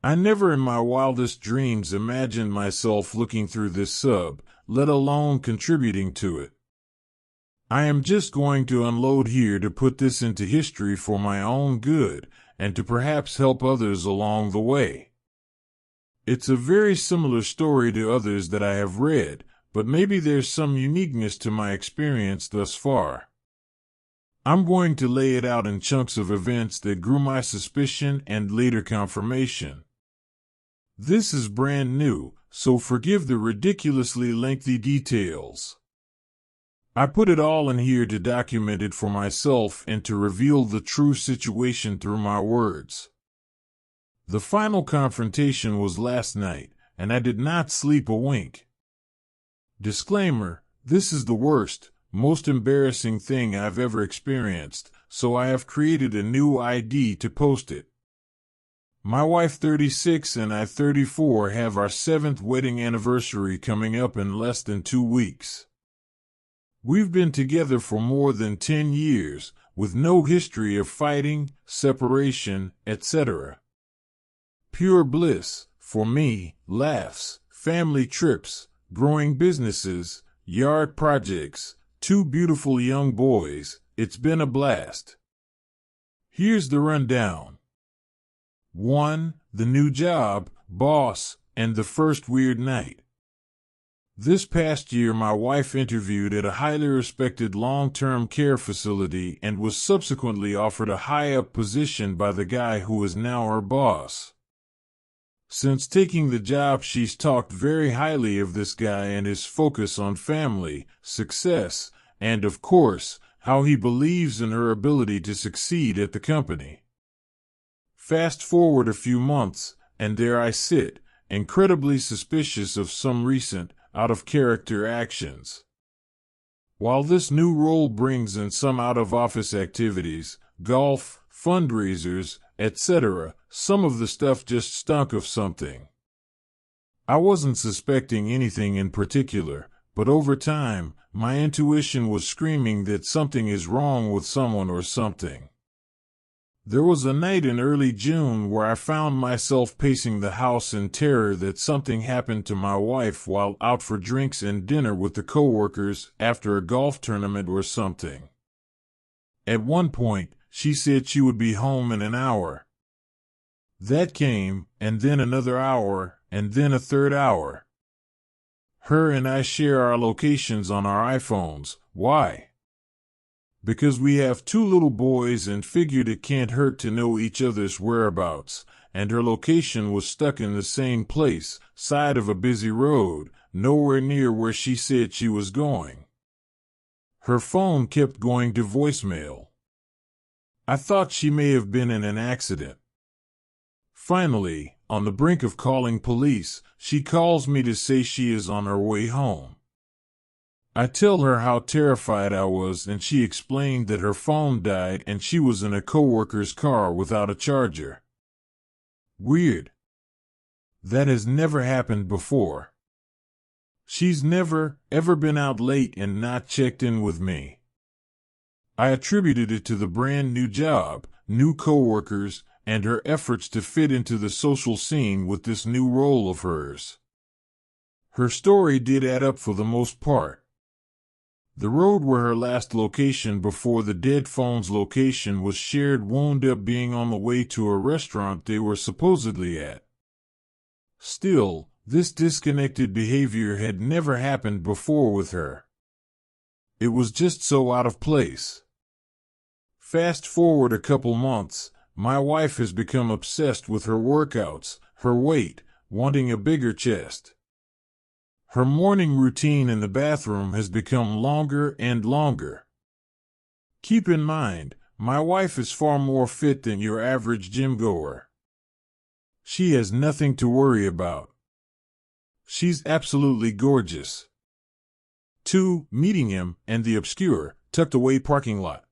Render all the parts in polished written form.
I never in my wildest dreams imagined myself looking through this sub, let alone contributing to it. I am just going to unload here to put this into history for my own good, and to perhaps help others along the way. It's a very similar story to others that I have read, but maybe there's some uniqueness to my experience thus far. I'm going to lay it out in chunks of events that grew my suspicion and later confirmation. This is brand new, so forgive the ridiculously lengthy details. I put it all in here to document it for myself and to reveal the true situation through my words. The final confrontation was last night, and I did not sleep a wink. Disclaimer, this is the worst, most embarrassing thing I've ever experienced, so I have created a new ID to post it. My wife 36 and I 34 have our 7th wedding anniversary coming up in less than 2 weeks. We've been together for more than 10 years, with no history of fighting, separation, etc. Pure bliss, for me, laughs, family trips, growing businesses, yard projects, 2 beautiful young boys. It's been a blast. Here's the rundown. 1. The new job, boss, and the first weird night. This past year my wife interviewed at a highly respected long-term care facility and was subsequently offered a high-up position by the guy who is now her boss. Since taking the job, she's talked very highly of this guy and his focus on family, success, and, of course, how he believes in her ability to succeed at the company. Fast forward a few months, and there I sit, incredibly suspicious of some recent, out-of-character actions. While this new role brings in some out-of-office activities, golf, fundraisers, etc., some of the stuff just stunk of something. I wasn't suspecting anything in particular, but over time, my intuition was screaming that something is wrong with someone or something. There was a night in early June where I found myself pacing the house in terror that something happened to my wife while out for drinks and dinner with the coworkers after a golf tournament or something. At one point, she said she would be home in an hour. That came, and then another hour, and then a third hour. Her and I share our locations on our iPhones. Why? Because we have 2 little boys and figured it can't hurt to know each other's whereabouts, and her location was stuck in the same place, side of a busy road, nowhere near where she said she was going. Her phone kept going to voicemail. I thought she may have been in an accident. Finally, on the brink of calling police, she calls me to say she is on her way home. I tell her how terrified I was, and she explained that her phone died and she was in a coworker's car without a charger. Weird. That has never happened before. She's never, ever been out late and not checked in with me. I attributed it to the brand new job, new coworkers, and her efforts to fit into the social scene with this new role of hers. Her story did add up for the most part. The road where her last location before the dead phone's location was shared wound up being on the way to a restaurant they were supposedly at. Still, this disconnected behavior had never happened before with her. It was just so out of place. Fast forward a couple months, my wife has become obsessed with her workouts, her weight, wanting a bigger chest. Her morning routine in the bathroom has become longer and longer. Keep in mind, my wife is far more fit than your average gym goer. She has nothing to worry about. She's absolutely gorgeous. 2. Meeting him and the obscure, tucked-away parking lot.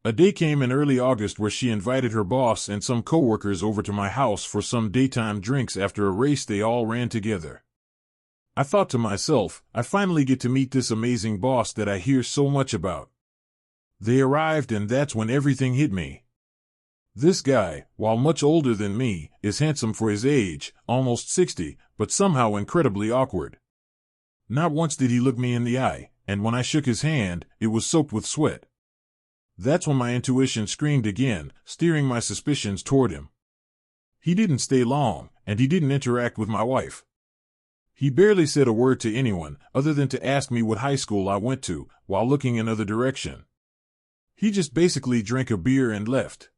A day came in early August where she invited her boss and some coworkers over to my house for some daytime drinks after a race they all ran together. I thought to myself, I finally get to meet this amazing boss that I hear so much about. They arrived and that's when everything hit me. This guy, while much older than me, is handsome for his age, almost 60, but somehow incredibly awkward. Not once did he look me in the eye, and when I shook his hand, it was soaked with sweat. That's when my intuition screamed again, steering my suspicions toward him. He didn't stay long, and he didn't interact with my wife. He barely said a word to anyone, other than to ask me what high school I went to, while looking another direction. He just basically drank a beer and left.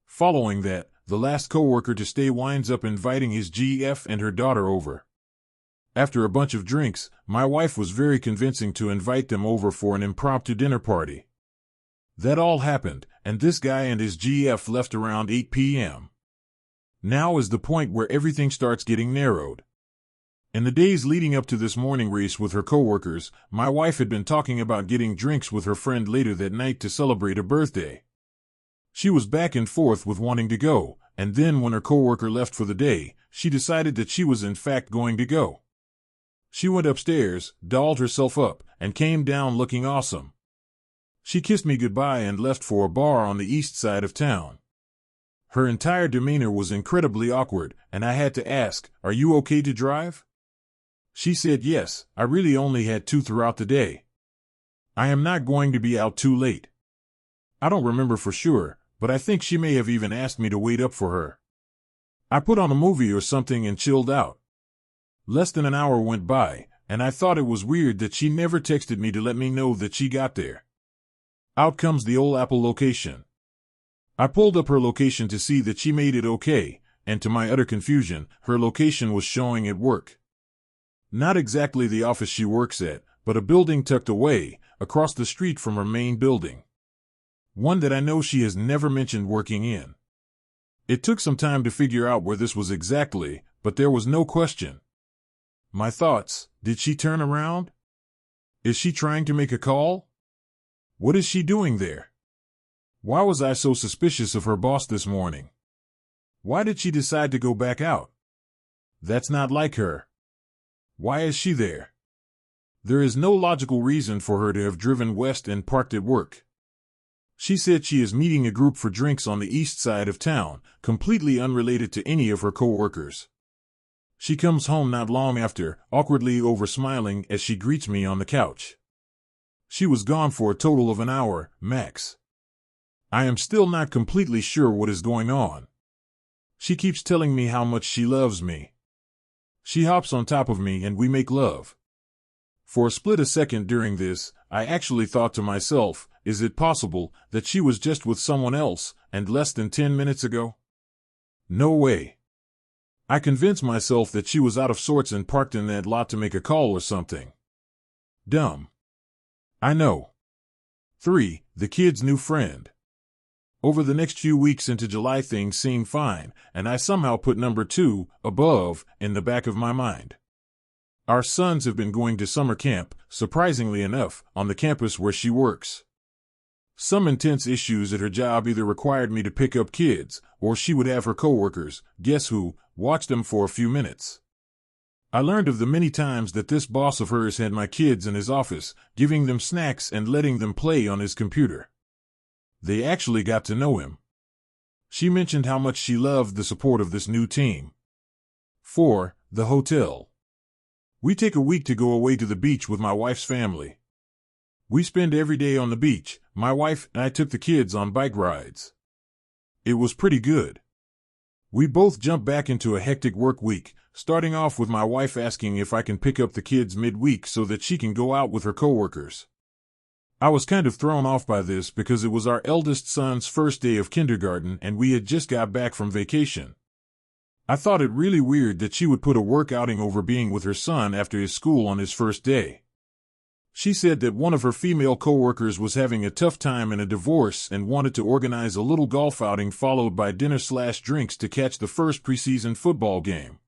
Following that, the last coworker to stay winds up inviting his GF and her daughter over. After a bunch of drinks, my wife was very convincing to invite them over for an impromptu dinner party. That all happened, and this guy and his GF left around 8 p.m. Now is the point where everything starts getting narrowed. In the days leading up to this morning race with her coworkers, my wife had been talking about getting drinks with her friend later that night to celebrate a birthday. She was back and forth with wanting to go, and then when her coworker left for the day, she decided that she was in fact going to go. She went upstairs, dolled herself up, and came down looking awesome. She kissed me goodbye and left for a bar on the east side of town. Her entire demeanor was incredibly awkward, and I had to ask, "Are you okay to drive?" She said yes, I really only had 2 throughout the day. I am not going to be out too late. I don't remember for sure, but I think she may have even asked me to wait up for her. I put on a movie or something and chilled out. Less than an hour went by, and I thought it was weird that she never texted me to let me know that she got there. Out comes the old Apple location. I pulled up her location to see that she made it okay, and to my utter confusion, her location was showing at work. Not exactly the office she works at, but a building tucked away, across the street from her main building. One that I know she has never mentioned working in. It took some time to figure out where this was exactly, but there was no question. My thoughts, did she turn around? Is she trying to make a call? What is she doing there? Why was I so suspicious of her boss this morning? Why did she decide to go back out? That's not like her. Why is she there? There is no logical reason for her to have driven west and parked at work. She said she is meeting a group for drinks on the east side of town, completely unrelated to any of her coworkers. She comes home not long after, awkwardly over-smiling as she greets me on the couch. She was gone for a total of an hour, max. I am still not completely sure what is going on. She keeps telling me how much she loves me. She hops on top of me and we make love. For a split a second during this, I actually thought to myself, is it possible that she was just with someone else, and less than 10 minutes ago? No way. I convinced myself that she was out of sorts and parked in that lot to make a call or something. Dumb. I know. 3. The kid's new friend. Over the next few weeks into July things seemed fine, and I somehow put number 2, above, in the back of my mind. Our sons have been going to summer camp, surprisingly enough, on the campus where she works. Some intense issues at her job either required me to pick up kids, or she would have her coworkers, guess who, watch them for a few minutes. I learned of the many times that this boss of hers had my kids in his office, giving them snacks and letting them play on his computer. They actually got to know him. She mentioned how much she loved the support of this new team. 4. The hotel. We take a week to go away to the beach with my wife's family. We spend every day on the beach. My wife and I took the kids on bike rides. It was pretty good. We both jumped back into a hectic work week, starting off with my wife asking if I can pick up the kids midweek so that she can go out with her coworkers. I was kind of thrown off by this because it was our eldest son's first day of kindergarten and we had just got back from vacation. I thought it really weird that she would put a work outing over being with her son after his school on his first day. She said that one of her female coworkers was having a tough time in a divorce and wanted to organize a little golf outing followed by dinner/drinks to catch the first preseason football game.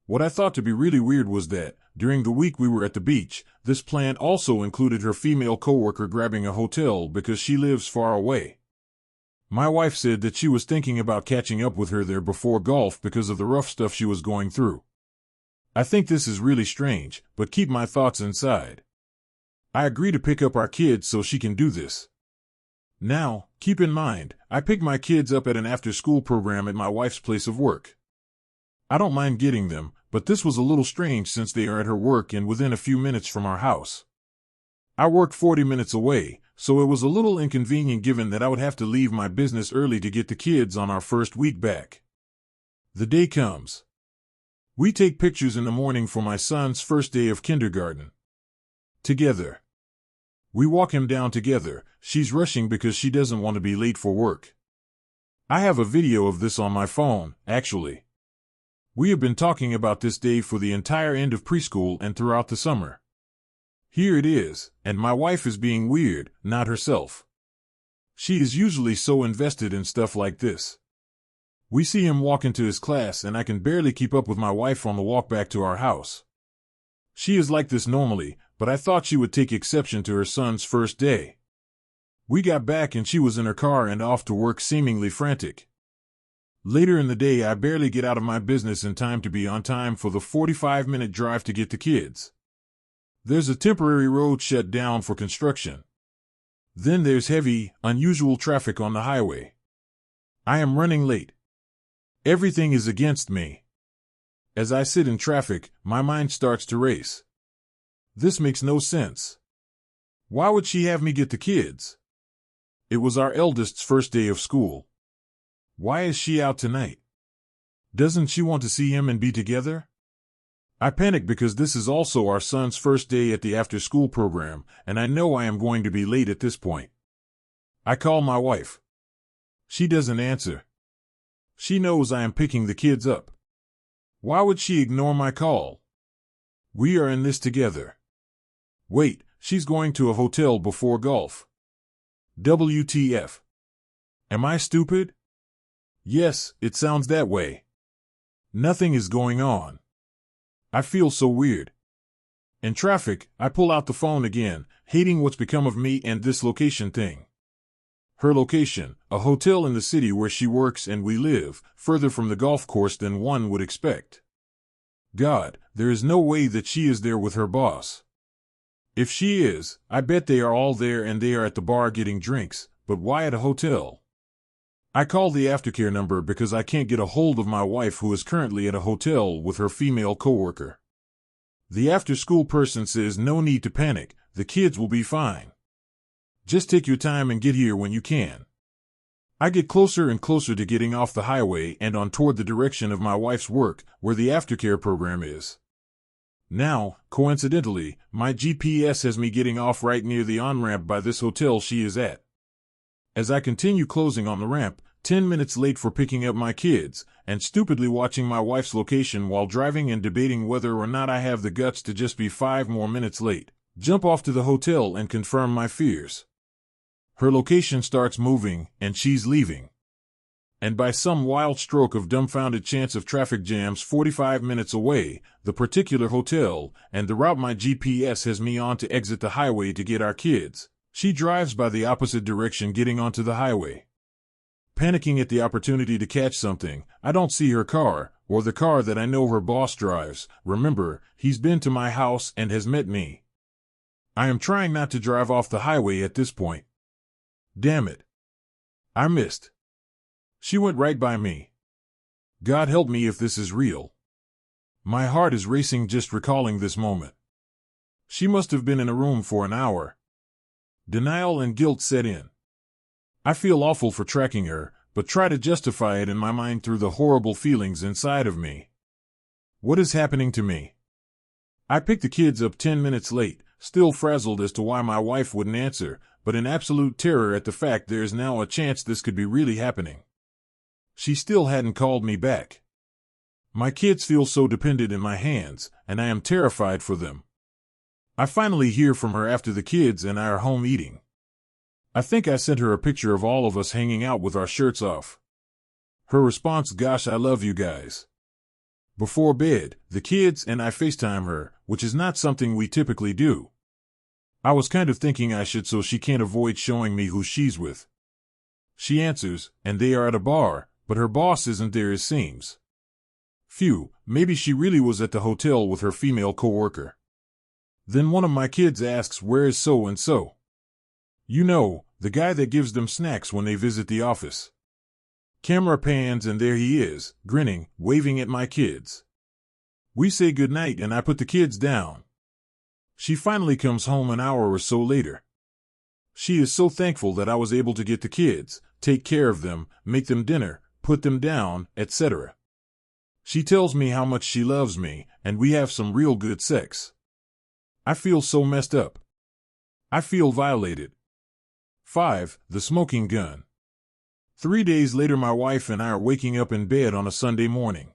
What I thought to be really weird was that, during the week we were at the beach, this plan also included her female coworker grabbing a hotel because she lives far away. My wife said that she was thinking about catching up with her there before golf because of the rough stuff she was going through. I think this is really strange, but keep my thoughts inside. I agree to pick up our kids so she can do this. Now, keep in mind, I pick my kids up at an after-school program at my wife's place of work. I don't mind getting them, but this was a little strange since they are at her work and within a few minutes from our house. I work 40 minutes away, so it was a little inconvenient given that I would have to leave my business early to get the kids on our first week back. The day comes. We take pictures in the morning for my son's first day of kindergarten. Together. We walk him down together. She's rushing because she doesn't want to be late for work. I have a video of this on my phone, actually. We have been talking about this day for the entire end of preschool and throughout the summer. Here it is, and my wife is being weird, not herself. She is usually so invested in stuff like this. We see him walk into his class and I can barely keep up with my wife on the walk back to our house. She is like this normally, but I thought she would take exception to her son's first day. We got back and she was in her car and off to work seemingly frantic. Later in the day I barely get out of my business in time to be on time for the 45-minute drive to get the kids. There's a temporary road shut down for construction. Then there's heavy, unusual traffic on the highway. I am running late. Everything is against me. As I sit in traffic, my mind starts to race. This makes no sense. Why would she have me get the kids? It was our eldest's first day of school. Why is she out tonight? Doesn't she want to see him and be together? I panic because this is also our son's first day at the after-school program, and I know I am going to be late at this point. I call my wife. She doesn't answer. She knows I am picking the kids up. Why would she ignore my call? We are in this together. Wait, she's going to a hotel before golf. WTF. Am I stupid? Yes, it sounds that way. Nothing is going on. I feel so weird. In traffic, I pull out the phone again, hating what's become of me and this location thing. Her location, a hotel in the city where she works and we live, further from the golf course than one would expect. God, there is no way that she is there with her boss. If she is, I bet they are all there and they are at the bar getting drinks, but why at a hotel? I call the aftercare number because I can't get a hold of my wife who is currently at a hotel with her female coworker. The after-school person says no need to panic, the kids will be fine. Just take your time and get here when you can. I get closer and closer to getting off the highway and on toward the direction of my wife's work, where the aftercare program is. Now, coincidentally, my GPS has me getting off right near the on-ramp by this hotel she is at. As I continue closing on the ramp, 10 minutes late for picking up my kids, and stupidly watching my wife's location while driving and debating whether or not I have the guts to just be 5 more minutes late, jump off to the hotel and confirm my fears. Her location starts moving, and she's leaving. And by some wild stroke of dumbfounded chance of traffic jams 45 minutes away, the particular hotel, and the route my GPS has me on to exit the highway to get our kids, she drives by the opposite direction getting onto the highway. Panicking at the opportunity to catch something, I don't see her car, or the car that I know her boss drives. Remember, he's been to my house and has met me. I am trying not to drive off the highway at this point. Damn it. I missed. She went right by me. God help me if this is real. My heart is racing just recalling this moment. She must have been in a room for an hour. Denial and guilt set in. I feel awful for tracking her, but try to justify it in my mind through the horrible feelings inside of me. What is happening to me? I picked the kids up 10 minutes late, still frazzled as to why my wife wouldn't answer, but in absolute terror at the fact there is now a chance this could be really happening. She still hadn't called me back. My kids feel so dependent in my hands, and I am terrified for them. I finally hear from her after the kids and I are home eating. I think I sent her a picture of all of us hanging out with our shirts off. Her response, "Gosh, I love you guys." Before bed, the kids and I FaceTime her, which is not something we typically do. I was kind of thinking I should so she can't avoid showing me who she's with. She answers, and they are at a bar, but her boss isn't there it seems. Phew, maybe she really was at the hotel with her female coworker. Then one of my kids asks, "Where is so-and-so?" You know, The guy that gives them snacks when they visit the office. Camera pans and there he is, grinning, waving at my kids. We say goodnight and I put the kids down. She finally comes home an hour or so later. She is so thankful that I was able to get the kids, take care of them, make them dinner, put them down, etc. She tells me how much she loves me, and we have some real good sex. I feel so messed up. I feel violated. 5. The smoking gun. 3 days later, my wife and I are waking up in bed on a Sunday morning.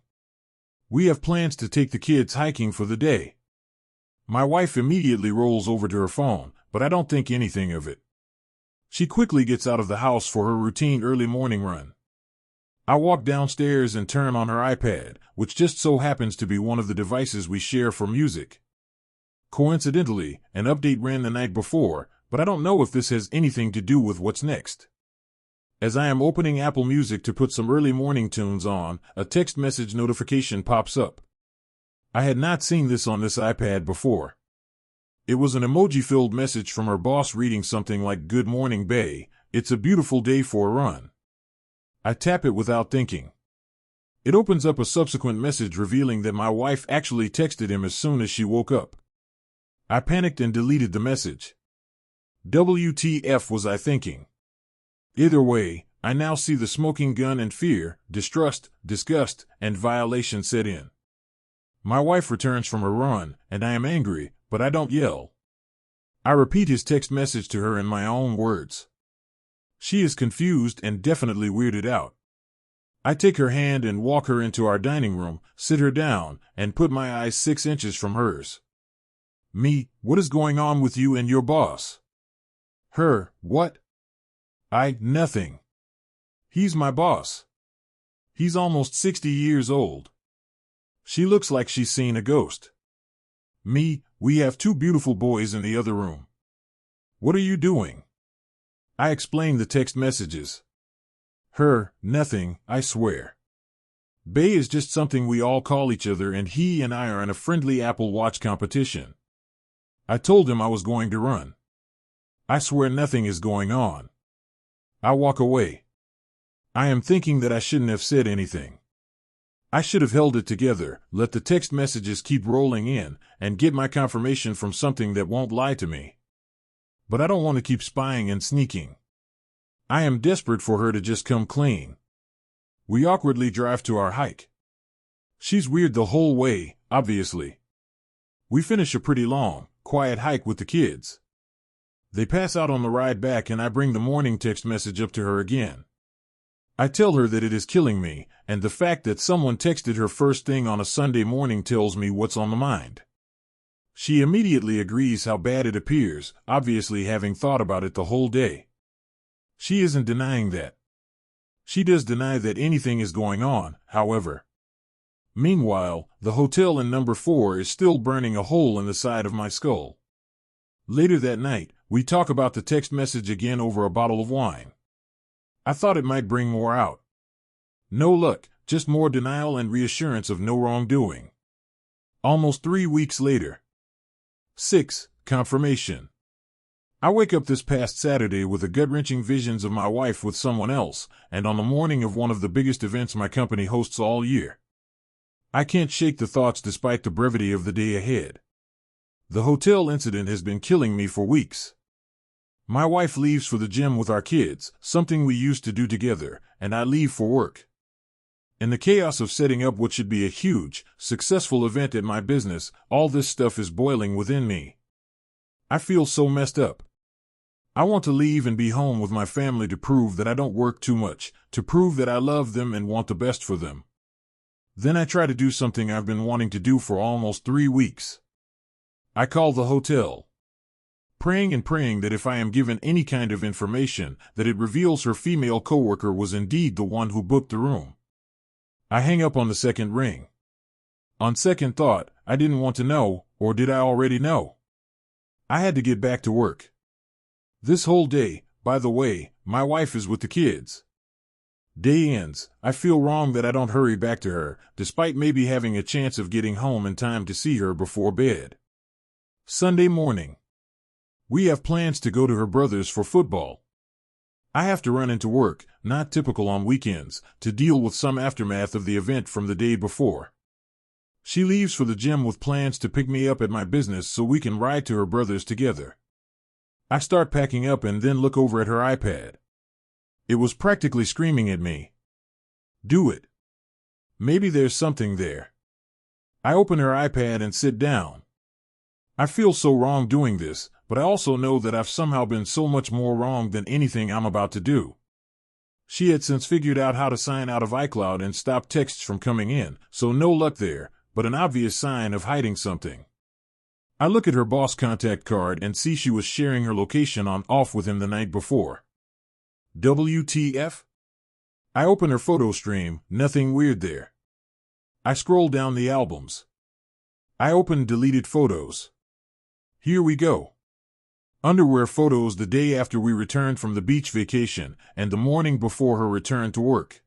We have plans to take the kids hiking for the day. My wife immediately rolls over to her phone, but I don't think anything of it. She quickly gets out of the house for her routine early morning run. I walk downstairs and turn on her iPad, which just so happens to be one of the devices we share for music. Coincidentally, an update ran the night before, but I don't know if this has anything to do with what's next. As I am opening Apple Music to put some early morning tunes on, a text message notification pops up. I had not seen this on this iPad before. It was an emoji-filled message from her boss reading something like, "Good morning, Bay. It's a beautiful day for a run." I tap it without thinking. It opens up a subsequent message revealing that my wife actually texted him as soon as she woke up. I panicked and deleted the message. WTF was I thinking? Either way, I now see the smoking gun and fear, distrust, disgust, and violation set in. My wife returns from her run, and I am angry, but I don't yell. I repeat his text message to her in my own words. She is confused and definitely weirded out. I take her hand and walk her into our dining room, sit her down, and put my eyes 6 inches from hers. Me, what is going on with you and your boss? Her, what? Nothing. He's my boss. He's almost 60 years old. She looks like she's seen a ghost. Me, we have 2 beautiful boys in the other room. What are you doing? I explain the text messages. Her, nothing, I swear. Bay is just something we all call each other, and he and I are in a friendly Apple Watch competition. I told him I was going to run. I swear nothing is going on. I walk away. I am thinking that I shouldn't have said anything. I should have held it together, let the text messages keep rolling in, and get my confirmation from something that won't lie to me. But I don't want to keep spying and sneaking. I am desperate for her to just come clean. We awkwardly drive to our hike. She's weird the whole way, obviously. We finish a pretty long, quiet hike with the kids. They pass out on the ride back and I bring the morning text message up to her again. I tell her that it is killing me, and the fact that someone texted her first thing on a Sunday morning tells me what's on the mind. She immediately agrees how bad it appears, obviously having thought about it the whole day. She isn't denying that. She does deny that anything is going on, however. Meanwhile, the hotel in number 4 is still burning a hole in the side of my skull. Later that night, we talk about the text message again over a bottle of wine. I thought it might bring more out. No luck, just more denial and reassurance of no wrongdoing. Almost 3 weeks later. 6. Confirmation. I wake up this past Saturday with a gut-wrenching visions of my wife with someone else, and on the morning of one of the biggest events my company hosts all year. I can't shake the thoughts despite the brevity of the day ahead. The hotel incident has been killing me for weeks. My wife leaves for the gym with our kids, something we used to do together, and I leave for work. In the chaos of setting up what should be a huge, successful event at my business, all this stuff is boiling within me. I feel so messed up. I want to leave and be home with my family to prove that I don't work too much, to prove that I love them and want the best for them. Then I try to do something I've been wanting to do for almost 3 weeks. I call the hotel. Praying and praying that if I am given any kind of information, that it reveals her female coworker was indeed the one who booked the room. I hang up on the second ring. On second thought, I didn't want to know, or did I already know? I had to get back to work. This whole day, by the way, my wife is with the kids. Day ends, I feel wrong that I don't hurry back to her, despite maybe having a chance of getting home in time to see her before bed. Sunday morning. We have plans to go to her brother's for football. I have to run into work, not typical on weekends, to deal with some aftermath of the event from the day before. She leaves for the gym with plans to pick me up at my business so we can ride to her brother's together. I start packing up and then look over at her iPad. It was practically screaming at me. Do it. Maybe there's something there. I open her iPad and sit down. I feel so wrong doing this, but I also know that I've somehow been so much more wrong than anything I'm about to do. She had since figured out how to sign out of iCloud and stop texts from coming in, so no luck there, but an obvious sign of hiding something. I look at her boss contact card and see she was sharing her location on off with him the night before. WTF? I open her photo stream, nothing weird there. I scroll down the albums. I open deleted photos. Here we go. Underwear photos the day after we returned from the beach vacation and the morning before her return to work.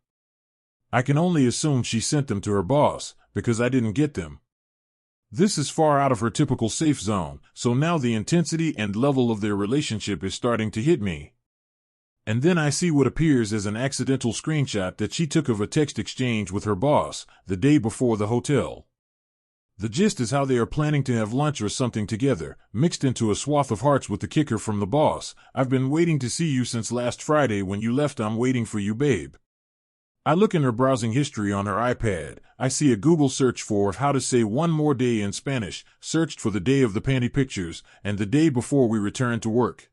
I can only assume she sent them to her boss, because I didn't get them. This is far out of her typical safe zone, so now the intensity and level of their relationship is starting to hit me. And then I see what appears as an accidental screenshot that she took of a text exchange with her boss the day before the hotel. The gist is how they are planning to have lunch or something together, mixed into a swath of hearts with the kicker from the boss. I've been waiting to see you since last Friday when you left. I'm waiting for you, babe. I look in her browsing history on her iPad. I see a Google search for how to say one more day in Spanish, searched for the day of the panty pictures, and the day before we returned to work.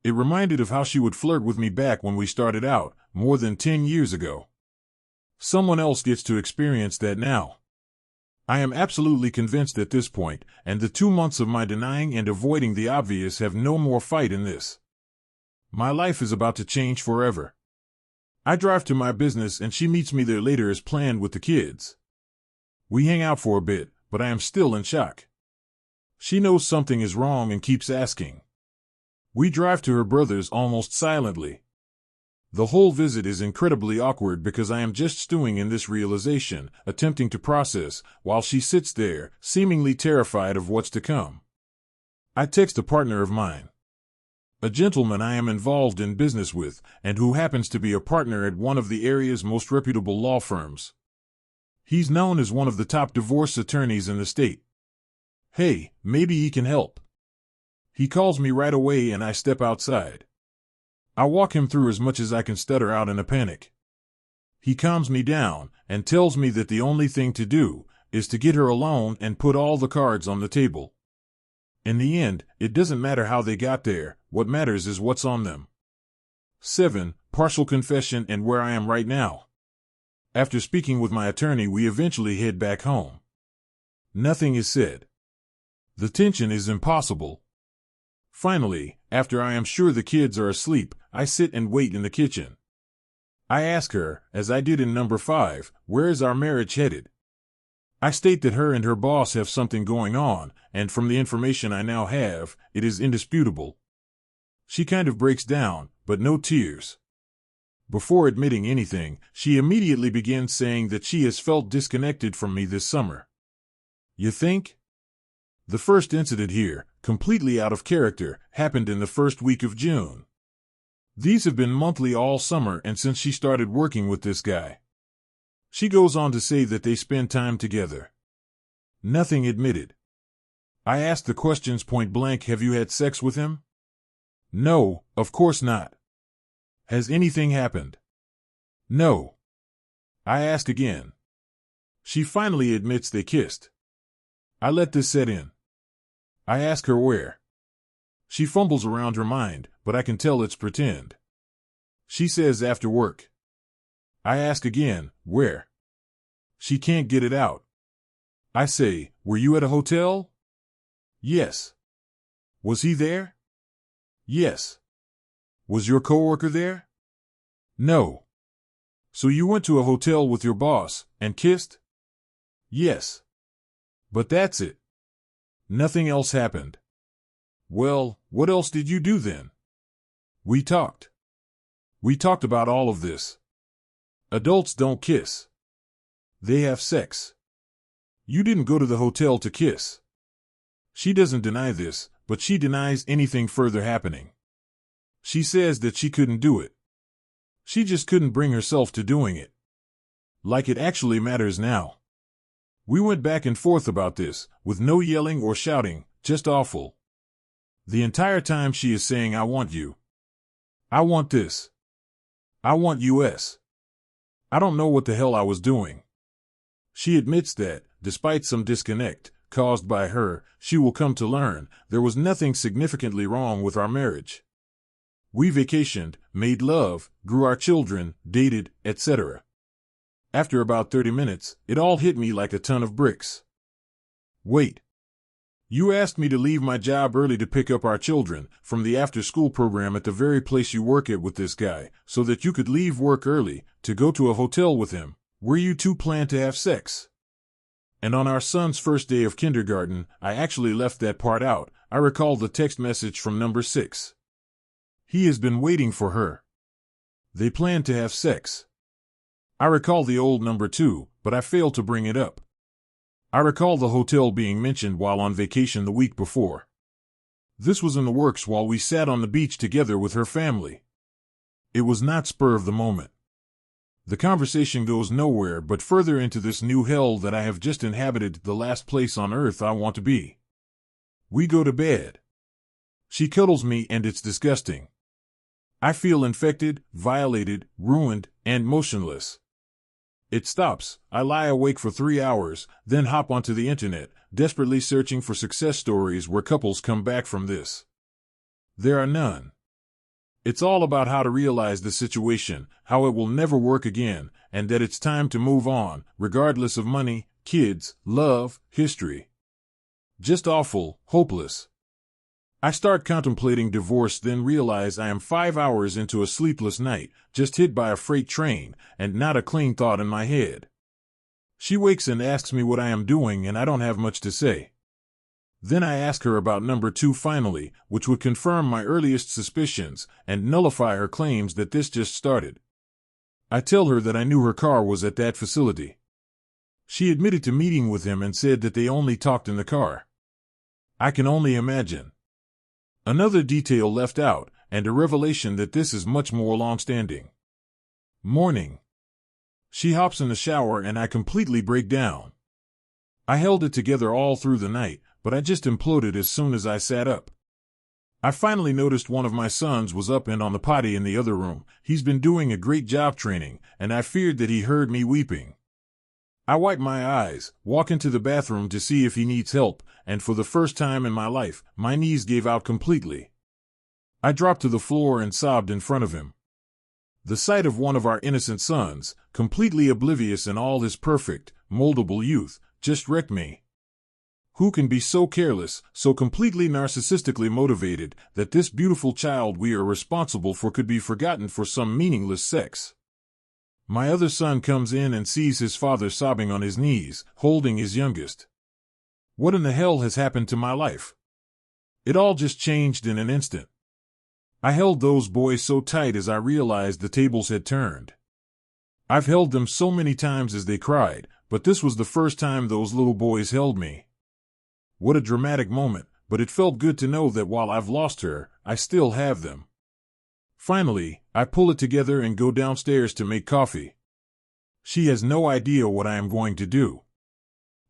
It reminded of how she would flirt with me back when we started out, more than 10 years ago. Someone else gets to experience that now. I am absolutely convinced at this point, and the 2 months of my denying and avoiding the obvious have no more fight in this. My life is about to change forever. I drive to my business and she meets me there later as planned with the kids. We hang out for a bit, but I am still in shock. She knows something is wrong and keeps asking. We drive to her brother's almost silently. The whole visit is incredibly awkward because I am just stewing in this realization, attempting to process, while she sits there, seemingly terrified of what's to come. I text a partner of mine. A gentleman I am involved in business with, and who happens to be a partner at one of the area's most reputable law firms. He's known as one of the top divorce attorneys in the state. Hey, maybe he can help. He calls me right away and I step outside. I walk him through as much as I can stutter out in a panic. He calms me down and tells me that the only thing to do is to get her alone and put all the cards on the table. In the end, it doesn't matter how they got there, what matters is what's on them. 7. Partial confession and where I am right now. After speaking with my attorney, we eventually head back home. Nothing is said. The tension is impossible. Finally, after I am sure the kids are asleep, I sit and wait in the kitchen. I ask her, as I did in number 5, where is our marriage headed? I state that her and her boss have something going on, and from the information I now have, it is indisputable. She kind of breaks down, but no tears. Before admitting anything, she immediately begins saying that she has felt disconnected from me this summer. You think? The first incident here, completely out of character, happened in the first week of June. These have been monthly all summer and since she started working with this guy. She goes on to say that they spend time together. Nothing admitted. I asked the questions point blank. Have you had sex with him? No, of course not. Has anything happened? No. I ask again. She finally admits they kissed. I let this set in. I ask her where. She fumbles around her mind, but I can tell it's pretend. She says after work. I ask again, where? She can't get it out. I say, were you at a hotel? Yes. Was he there? Yes. Was your coworker there? No. So you went to a hotel with your boss and kissed? Yes. But that's it. Nothing else happened. Well, what else did you do then? We talked. We talked about all of this. Adults don't kiss. They have sex. You didn't go to the hotel to kiss. She doesn't deny this, but she denies anything further happening. She says that she couldn't do it. She just couldn't bring herself to doing it. Like it actually matters now. We went back and forth about this, with no yelling or shouting, just awful. The entire time she is saying, I want you. I want this. I want US. I don't know what the hell I was doing. She admits that, despite some disconnect caused by her, she will come to learn there was nothing significantly wrong with our marriage. We vacationed, made love, grew our children, dated, etc. After about 30 minutes, it all hit me like a ton of bricks. Wait. You asked me to leave my job early to pick up our children from the after-school program at the very place you work at with this guy, so that you could leave work early to go to a hotel with him, where you two plan to have sex. And on our son's first day of kindergarten, I actually left that part out. I recall the text message from number 6. He has been waiting for her. They plan to have sex. I recall the old number 2, but I failed to bring it up. I recall the hotel being mentioned while on vacation the week before. This was in the works while we sat on the beach together with her family. It was not spur of the moment. The conversation goes nowhere but further into this new hell that I have just inhabited, the last place on earth I want to be. We go to bed. She cuddles me and it's disgusting. I feel infected, violated, ruined, and motionless. It stops. I lie awake for 3 hours, then hop onto the internet, desperately searching for success stories where couples come back from this. There are none. It's all about how to realize the situation, how it will never work again, and that it's time to move on, regardless of money, kids, love, history. Just awful, hopeless. I start contemplating divorce, then realize I am 5 hours into a sleepless night, just hit by a freight train, and not a clean thought in my head. She wakes and asks me what I am doing, and I don't have much to say. Then I ask her about number 2 finally, which would confirm my earliest suspicions and nullify her claims that this just started. I tell her that I knew her car was at that facility. She admitted to meeting with him and said that they only talked in the car. I can only imagine. Another detail left out, and a revelation that this is much more long-standing. Morning. She hops in the shower and I completely break down. I held it together all through the night, but I just imploded as soon as I sat up. I finally noticed one of my sons was up and on the potty in the other room. He's been doing a great job training, and I feared that he heard me weeping. I wipe my eyes, walk into the bathroom to see if he needs help, and for the first time in my life, my knees gave out completely. I dropped to the floor and sobbed in front of him. The sight of one of our innocent sons, completely oblivious in all his perfect, moldable youth, just wrecked me. Who can be so careless, so completely narcissistically motivated, that this beautiful child we are responsible for could be forgotten for some meaningless sex? My other son comes in and sees his father sobbing on his knees, holding his youngest. What in the hell has happened to my life? It all just changed in an instant. I held those boys so tight as I realized the tables had turned. I've held them so many times as they cried, but this was the first time those little boys held me. What a dramatic moment, but it felt good to know that while I've lost her, I still have them. Finally, I pull it together and go downstairs to make coffee. She has no idea what I am going to do.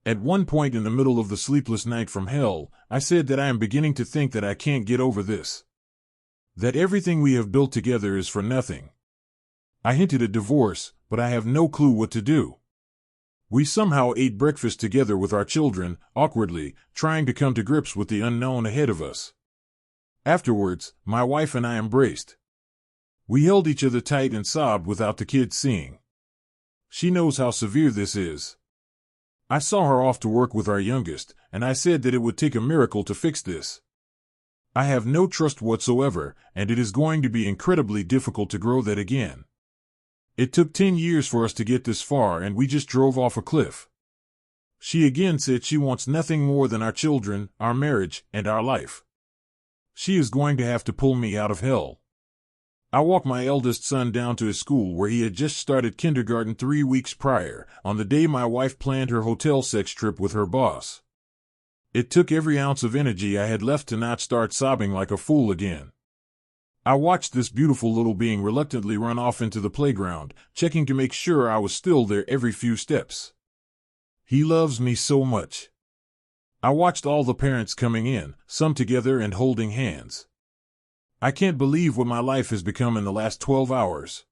At one point in the middle of the sleepless night from hell, I said that I am beginning to think that I can't get over this. That everything we have built together is for nothing. I hinted at divorce, but I have no clue what to do. We somehow ate breakfast together with our children, awkwardly, trying to come to grips with the unknown ahead of us. Afterwards, my wife and I embraced. We held each other tight and sobbed without the kids seeing. She knows how severe this is. I saw her off to work with our youngest, and I said that it would take a miracle to fix this. I have no trust whatsoever, and it is going to be incredibly difficult to grow that again. It took 10 years for us to get this far, and we just drove off a cliff. She again said she wants nothing more than our children, our marriage, and our life. She is going to have to pull me out of hell. I walked my eldest son down to his school where he had just started kindergarten 3 weeks prior, on the day my wife planned her hotel sex trip with her boss. It took every ounce of energy I had left to not start sobbing like a fool again. I watched this beautiful little being reluctantly run off into the playground, checking to make sure I was still there every few steps. He loves me so much. I watched all the parents coming in, some together and holding hands. I can't believe what my life has become in the last 12 hours.